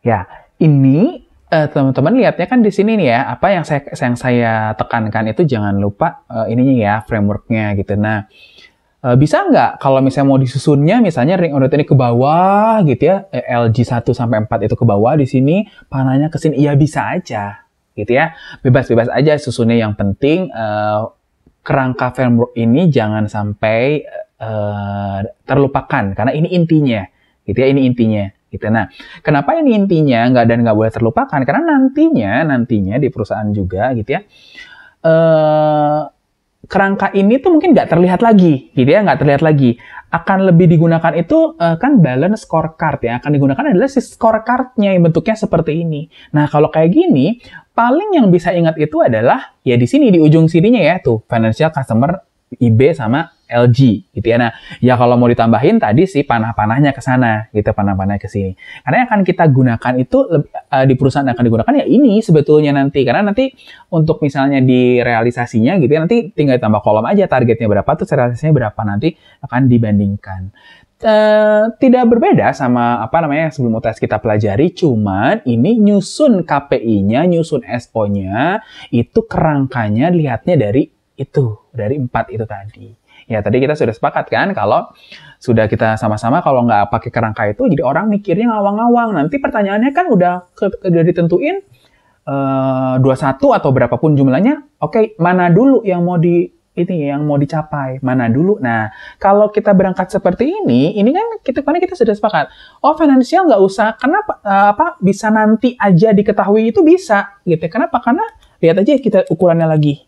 Ya, ini teman-teman lihatnya kan di sini nih ya, apa yang saya tekankan itu jangan lupa ininya ya, framework-nya gitu. Nah, bisa nggak kalau misalnya mau disusunnya, misalnya ring audit ini ke bawah gitu ya, LG 1 sampai 4 itu ke bawah di sini, panahnya ke sini, ya bisa aja gitu ya. Bebas-bebas aja susunnya, yang penting kerangka framework ini jangan sampai terlupakan, karena ini intinya gitu ya, ini intinya gitu. Nah, kenapa ini intinya nggak boleh terlupakan? Karena nantinya di perusahaan juga gitu ya, kerangka ini tuh mungkin nggak terlihat lagi gitu ya, nggak terlihat lagi. Akan lebih digunakan itu kan balance scorecard ya, akan digunakan adalah si scorecardnya yang bentuknya seperti ini. Nah, kalau kayak gini, paling yang bisa ingat itu adalah ya di sini, di ujung sininya ya, tuh financial customer IB sama LG gitu ya. Nah, ya kalau mau ditambahin tadi sih panah-panahnya ke sana gitu, panah-panahnya ke sini. Karena yang akan kita gunakan itu di perusahaan yang akan digunakan ya ini sebetulnya nanti. Karena nanti untuk misalnya di realisasinya gitu ya, nanti tinggal tambah kolom aja targetnya berapa, terus realisasinya berapa, nanti akan dibandingkan. Tidak berbeda sama apa namanya yang sebelum UTS kita pelajari, cuman ini nyusun KPI-nya, nyusun SO-nya, itu kerangkanya lihatnya dari 4 itu tadi. Ya, tadi kita sudah sepakat kan, kalau sudah kita sama-sama kalau nggak pakai kerangka itu, jadi orang mikirnya ngawang-ngawang. Nanti pertanyaannya kan udah ditentuin 21 atau berapapun jumlahnya, oke, mana dulu yang mau dicapai, mana dulu. Nah, kalau kita berangkat seperti ini kan kita sudah sepakat. Oh, finansial nggak usah, kenapa? Bisa nanti aja diketahui, itu bisa, gitu. Kenapa? Karena lihat aja kita ukurannya lagi.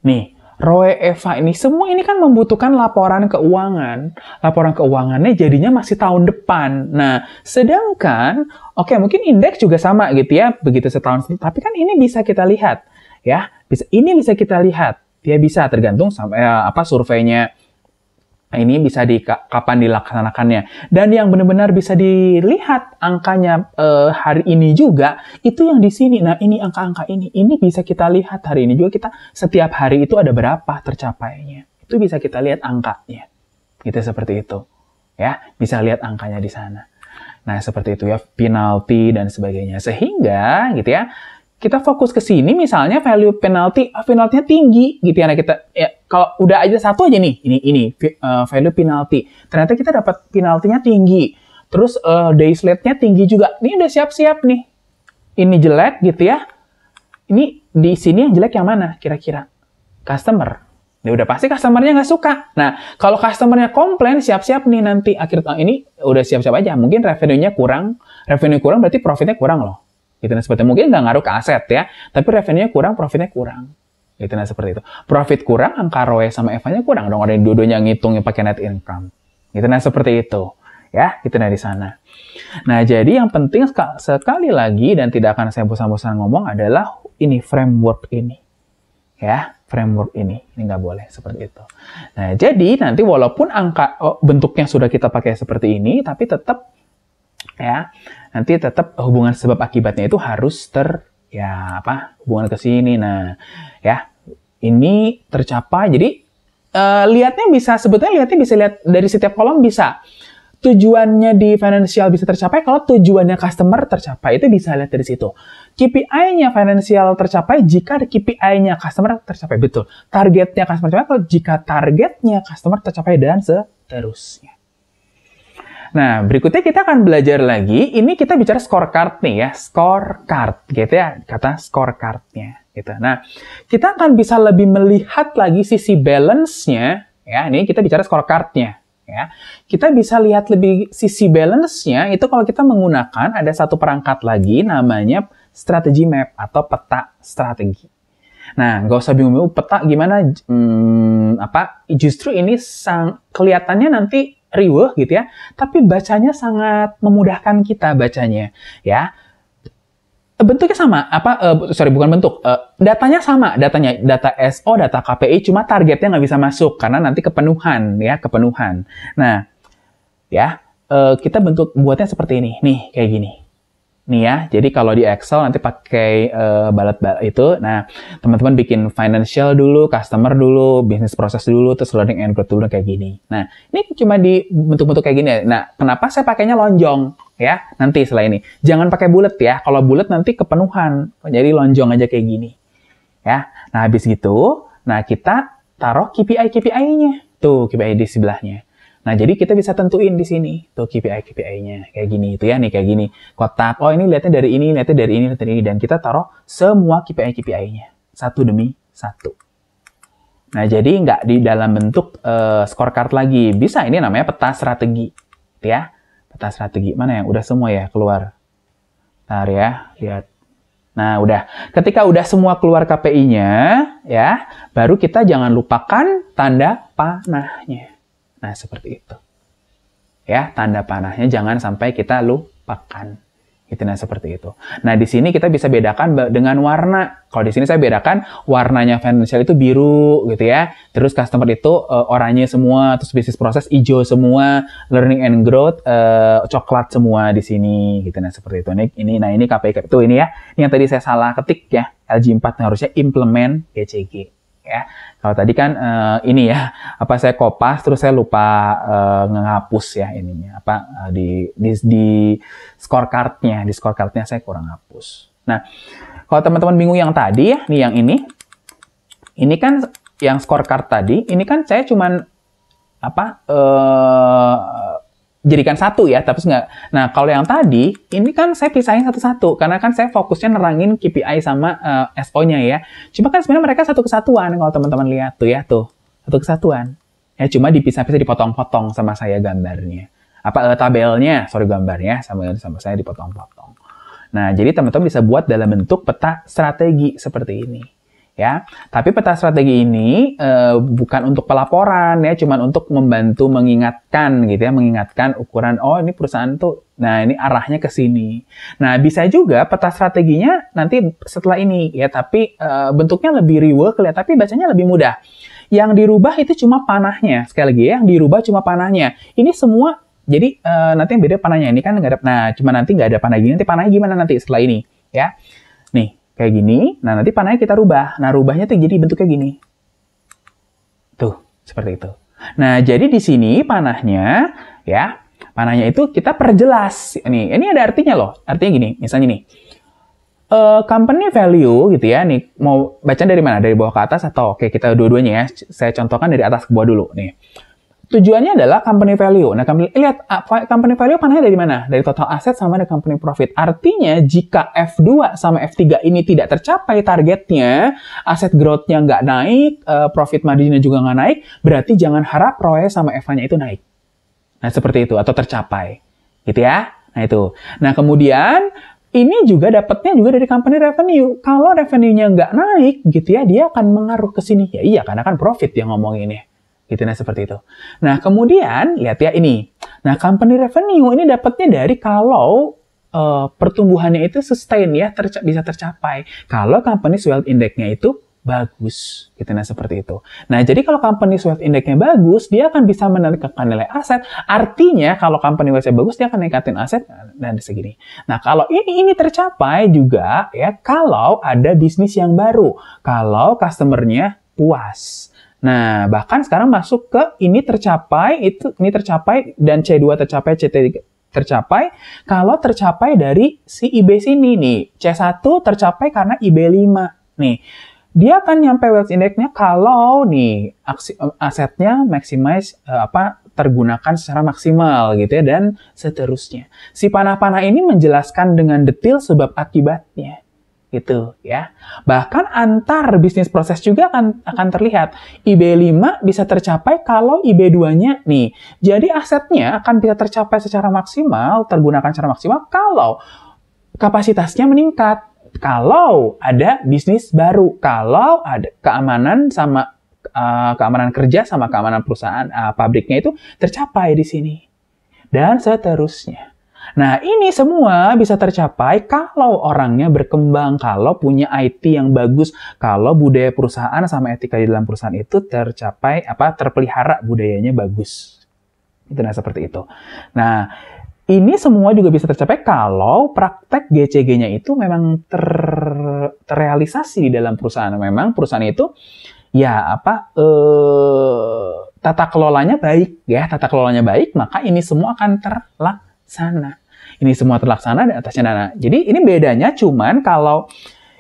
Nih, ROE EVA ini, semua ini kan membutuhkan laporan keuangan. Laporan keuangannya jadinya masih tahun depan. Nah, sedangkan, mungkin indeks juga sama gitu ya, begitu setahun. Tapi kan ini bisa kita lihat, ya. Ini bisa kita lihat. Dia bisa tergantung sampai surveinya. Ini bisa kapan dilaksanakannya. Dan yang benar-benar bisa dilihat angkanya hari ini juga, itu yang di sini. Nah, ini angka-angka ini. Ini bisa kita lihat hari ini juga, kita setiap hari itu ada berapa tercapainya. Itu bisa kita lihat angkanya. Gitu, seperti itu. Ya, bisa lihat angkanya di sana. Nah, seperti itu ya, penalti dan sebagainya. Sehingga, gitu ya, kita fokus ke sini, misalnya value penaltinya tinggi gitu ya. Nah, kalau udah aja satu aja nih, ini value penalti. Ternyata kita dapat penaltinya tinggi. Terus days late-nya tinggi juga. Ini udah siap-siap nih. Ini jelek gitu ya. Ini di sini yang jelek yang mana kira-kira? Customer. Ya udah pasti customer-nya nggak suka. Nah, kalau customer-nya komplain, siap-siap nih nanti akhir tahun ini udah siap-siap aja. Mungkin revenue kurang berarti profit-nya kurang loh. Gitu, nah, seperti mungkin nggak ngaruh ke aset ya, tapi revenue-nya kurang, profitnya kurang. Gitu, nah seperti itu. Profit kurang, angka ROE sama EVA-nya kurang dong, ada dua-duanya ngitungnya pakai net income. Gitu, nah seperti itu. Ya, gitu nah di sana. Nah, jadi yang penting sekali lagi, dan tidak akan saya bosan-bosan ngomong, adalah ini framework ini. Ya, framework ini nggak boleh seperti itu. Nah, jadi nanti walaupun bentuknya sudah kita pakai seperti ini, tapi tetap ya, nanti tetap hubungan sebab akibatnya itu harus hubungan ke sini. Nah, ya, ini tercapai. Jadi sebetulnya bisa lihat dari setiap kolom, bisa tujuannya di financial bisa tercapai kalau tujuannya customer tercapai, itu bisa lihat dari situ. KPI-nya financial tercapai jika KPI-nya customer tercapai, betul. Targetnya customer tercapai kalau jika targetnya customer tercapai, dan seterusnya. Nah, berikutnya kita akan belajar lagi. Ini kita bicara scorecard nih ya, scorecard gitu ya, kata scorecardnya gitu. Nah, kita akan bisa lebih melihat lagi sisi balance-nya ya. Ini kita bicara scorecardnya ya. Kita bisa lihat lebih sisi balance-nya itu kalau kita menggunakan ada satu perangkat lagi namanya strategy map atau peta strategi. Nah, nggak usah bingung-bingung peta gimana, justru ini kelihatannya nanti riweuh gitu ya, tapi bacanya sangat memudahkan kita bacanya ya. Bentuknya sama, bukan bentuk, datanya sama, data SO, data KPI, cuma targetnya nggak bisa masuk karena nanti kepenuhan. Nah, ya, kita buatnya seperti ini, nih kayak gini. Nih ya, jadi kalau di Excel nanti pakai balet-balet itu. Nah, teman-teman bikin financial dulu, customer dulu, business process dulu, terus learning and growth dulu kayak gini. Nah, ini cuma di bentuk-bentuk kayak gini. Nah, kenapa saya pakainya lonjong? ya. Nanti setelah ini. Jangan pakai bulat ya. Kalau bulat nanti kepenuhan. Jadi lonjong aja kayak gini. Ya. Nah, habis gitu, nah kita taruh KPI-nya. Tuh, KPI di sebelahnya. Nah, jadi kita bisa tentuin di sini. Tuh, KPI-nya. Kayak gini. Itu ya, nih kayak gini. Kotak. Oh, ini lihatnya dari ini, lihatnya dari ini, lihatnya dari ini. Dan kita taruh semua KPI-nya. Satu demi satu. Nah, jadi nggak di dalam bentuk scorecard lagi. Bisa, ini namanya peta strategi. Ya, peta strategi. Mana yang udah semua ya keluar? Bentar ya, lihat. Nah, udah. Ketika udah semua keluar KPI-nya, ya, baru kita jangan lupakan tanda panahnya. Nah, seperti itu. Ya, tanda panahnya jangan sampai kita lupakan. Itu, nah, seperti itu. Nah, di sini kita bisa bedakan dengan warna. Kalau di sini saya bedakan warnanya financial itu biru gitu ya. Terus customer itu oranye semua, terus business process hijau semua, learning and growth coklat semua di sini gitu. Nah, seperti itu. Ini KPI itu ini ya. Ini yang tadi saya salah ketik ya. LG4 harusnya implement GCG ya. Kalau tadi kan ini ya, apa saya kopas terus saya lupa ngehapus ya ininya. Di scorecardnya, saya kurang hapus. Nah, kalau teman-teman bingung yang tadi ya, nih yang ini kan yang scorecard tadi, ini kan saya cuman jadikan satu ya, tapi nggak. Nah, kalau yang tadi, ini kan saya pisahin satu-satu, karena kan saya fokusnya nerangin KPI sama SO-nya ya. Cuma kan sebenarnya mereka satu kesatuan, kalau teman-teman lihat tuh ya, satu kesatuan. Ya, cuma dipisah-pisah, dipotong-potong sama saya gambarnya. Tabelnya, gambarnya, sama saya dipotong-potong. Nah, jadi teman-teman bisa buat dalam bentuk peta strategi seperti ini. Ya, tapi peta strategi ini bukan untuk pelaporan ya, cuman untuk membantu mengingatkan gitu ya, mengingatkan ukuran ini perusahaan tuh, nah ini arahnya ke sini. Nah, bisa juga peta strateginya nanti setelah ini ya, tapi bentuknya lebih rework ya, tapi bacanya lebih mudah. Yang dirubah itu cuma panahnya, sekali lagi ya, yang dirubah cuma panahnya. Ini semua jadi nanti yang beda panahnya, ini kan nggak ada, nah cuma nanti nggak ada panah gini, nanti panahnya gimana nanti setelah ini ya. Nih, kayak gini, nah nanti panahnya kita rubah. Nah, rubahnya tuh jadi bentuknya gini. Tuh, seperti itu. Nah, jadi di sini panahnya, ya, panahnya itu kita perjelas. Ini ada artinya loh. Artinya gini, misalnya nih. Company value gitu ya, nih mau baca dari mana? Dari bawah ke atas atau oke kita dua-duanya ya. Saya contohkan dari atas ke bawah dulu nih. Tujuannya adalah company value. Nah, lihat company value panahnya dari mana? Dari total aset sama dari company profit. Artinya, jika F2 sama F3 ini tidak tercapai targetnya, aset growth-nya nggak naik, profit margin-nya juga nggak naik, berarti jangan harap ROE sama FA-nya itu naik. Nah, seperti itu, atau tercapai. Gitu ya. Nah, itu. Nah, kemudian, ini juga dapatnya juga dari company revenue. Kalau revenue-nya nggak naik, gitu ya, dia akan mengaruh ke sini. Ya iya, karena kan profit yang ngomonginnya. Gitu, nah seperti itu. Nah, kemudian lihat ya ini. Nah, company revenue ini dapatnya dari kalau pertumbuhannya itu sustain ya, bisa tercapai. Kalau company wealth index-nya itu bagus. Gitu, nah seperti itu. Nah, jadi kalau company wealth index-nya bagus, dia akan bisa meningkatkan nilai aset. Artinya, kalau company wealth-nya bagus, dia akan meningkatkan aset dan segini. Nah, kalau ini tercapai juga ya, kalau ada bisnis yang baru. Kalau customer-nya puas. Nah, bahkan sekarang masuk ke ini tercapai dan C2 tercapai, C3 tercapai kalau tercapai dari si IB sini nih. C1 tercapai karena IB5 nih. Dia akan nyampe wealth index-nya kalau nih asetnya maximize tergunakan secara maksimal gitu ya, dan seterusnya. Si panah-panah ini menjelaskan dengan detail sebab akibatnya. Gitu ya. Bahkan antar bisnis proses juga akan terlihat. IB5 bisa tercapai kalau IB2-nya nih. Jadi asetnya akan bisa tercapai secara maksimal, tergunakan secara maksimal kalau kapasitasnya meningkat. Kalau ada bisnis baru, kalau ada keamanan sama keamanan kerja sama keamanan perusahaan pabriknya itu tercapai di sini. Dan seterusnya. Nah, ini semua bisa tercapai kalau orangnya berkembang, kalau punya IT yang bagus, kalau budaya perusahaan sama etika di dalam perusahaan itu tercapai, terpelihara budayanya bagus. Itu nah seperti itu. Nah, ini semua juga bisa tercapai kalau praktek GCG-nya itu memang terrealisasi di dalam perusahaan. Memang perusahaan itu ya tata kelolanya baik ya, tata kelolanya baik, maka ini semua akan terlaksana. Ini semua terlaksana dan atasnya dana. Jadi ini bedanya cuman kalau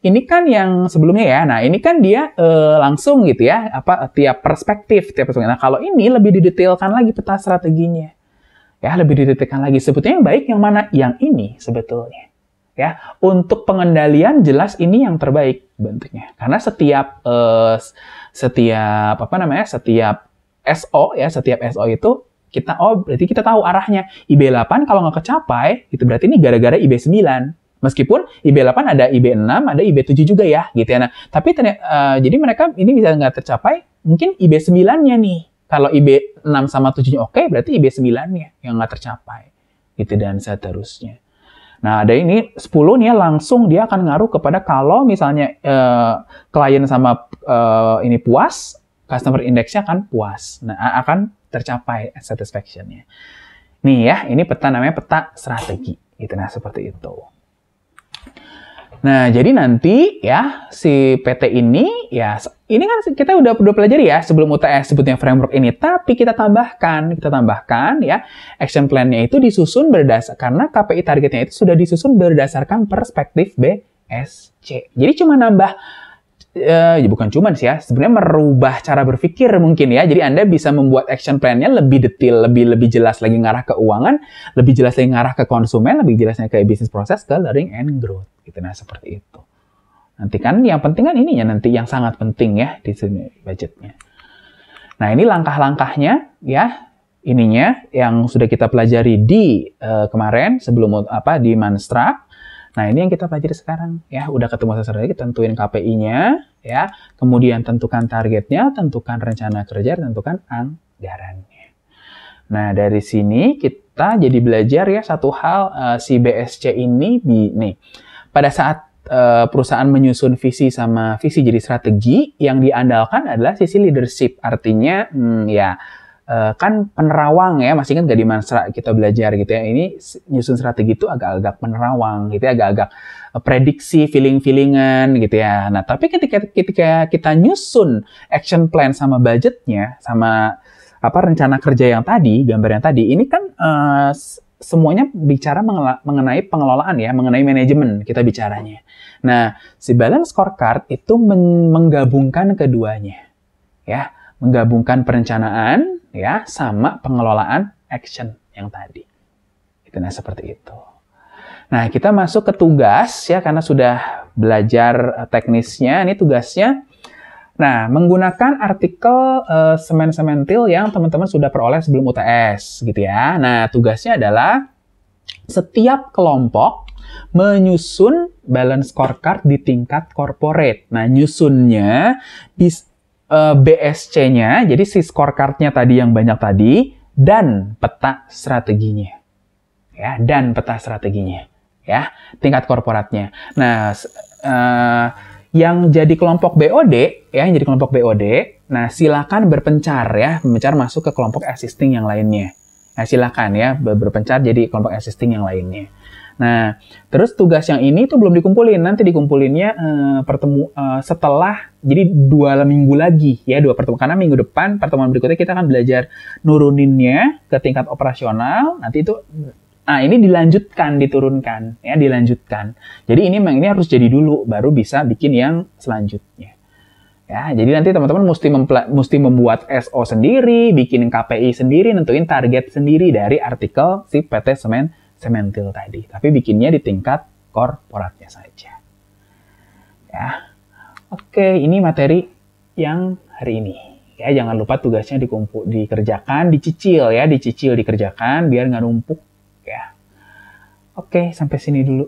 ini kan yang sebelumnya ya. Nah, ini kan dia langsung gitu ya, tiap perspektif. Nah, kalau ini lebih didetailkan lagi peta strateginya. Ya, lebih didetailkan lagi. Sebetulnya yang baik yang mana? Yang ini sebetulnya. Ya, untuk pengendalian jelas ini yang terbaik bentuknya. Karena setiap SO ya, setiap SO itu berarti kita tahu arahnya. IB8 kalau nggak kecapai, itu berarti ini gara-gara IB9. Meskipun IB8 ada IB6, ada IB7 juga ya, gitu ya. Nah, tapi jadi mereka ini bisa nggak tercapai, mungkin IB9-nya nih. Kalau IB6 sama 7-nya oke, berarti IB9-nya yang nggak tercapai. Gitu dan seterusnya. Nah, ada ini 10 nih ya, langsung dia akan ngaruh kepada kalau misalnya klien sama ini puas, customer index-nya akan puas. Nah, akan tercapai satisfaction-nya. Nih ya, ini peta namanya peta strategi. Gitu, nah seperti itu. Nah, jadi nanti ya si PT ini ya ini kan kita udah pelajari ya sebelum UTS sebutnya framework ini, tapi kita tambahkan ya action plan-nya itu disusun karena KPI targetnya itu sudah disusun berdasarkan perspektif BSC. Jadi cuma nambah bukan cuma sih ya, sebenarnya merubah cara berpikir mungkin ya. Jadi Anda bisa membuat action plan-nya lebih detail, lebih jelas lagi ngarah ke keuangan, lebih jelas lagi ngarah ke konsumen, lebih jelasnya ke bisnis proses, ke learning and growth. Gitu, nah seperti itu. Nanti kan yang penting kan ininya nanti yang sangat penting ya di sini budgetnya. Nah ini langkah-langkahnya ya, ininya yang sudah kita pelajari di kemarin sebelum di Manstrak. Nah, ini yang kita pelajari sekarang ya. Udah ketemu sasarannya, kita tentuin KPI-nya ya. Kemudian tentukan targetnya, tentukan rencana kerja, tentukan anggarannya. Nah, dari sini kita jadi belajar ya satu hal si BSC ini nih. Pada saat perusahaan menyusun visi sama visi jadi strategi, yang diandalkan adalah sisi leadership. Artinya kan penerawang ya, masih kan gak di Manstrak kita belajar gitu ya. Ini nyusun strategi itu agak-agak penerawang gitu ya, agak-agak prediksi, feeling-feelingan gitu ya. Nah, tapi ketika kita nyusun action plan sama budgetnya, sama rencana kerja yang tadi, gambar yang tadi, ini kan semuanya bicara mengenai pengelolaan ya, mengenai manajemen kita bicaranya. Nah, si balance scorecard itu menggabungkan keduanya ya, menggabungkan perencanaan ya sama pengelolaan action yang tadi. Itu nah seperti itu. Nah, kita masuk ke tugas ya karena sudah belajar teknisnya, ini tugasnya. Nah, menggunakan artikel semen-sementil yang teman-teman sudah peroleh sebelum UTS gitu ya. Nah, tugasnya adalah setiap kelompok menyusun balance scorecard di tingkat corporate. Nah, nyusunnya BSC-nya, jadi si scorecard-nya tadi yang banyak tadi, dan peta strateginya. Ya, dan peta strateginya. Ya, tingkat korporatnya. Nah, yang jadi kelompok BOD, nah silakan berpencar masuk ke kelompok existing yang lainnya. Nah, silakan ya, berpencar jadi kelompok existing yang lainnya. Nah, terus tugas yang ini tuh belum dikumpulin. Nanti dikumpulinnya setelah, jadi 2 minggu lagi ya, 2 pertemuan. Karena minggu depan, pertemuan berikutnya kita akan belajar nuruninnya ke tingkat operasional. Nanti itu, ini diturunkan ya, dilanjutkan. Jadi ini harus jadi dulu, baru bisa bikin yang selanjutnya. Ya, jadi nanti teman-teman mesti membuat SO sendiri, bikin KPI sendiri, nentuin target sendiri dari artikel si PT Sementil tadi, tapi bikinnya di tingkat korporatnya saja. Ya, oke, ini materi yang hari ini. Ya, jangan lupa tugasnya dikerjakan, dikerjakan biar nggak numpuk. Ya, oke, sampai sini dulu.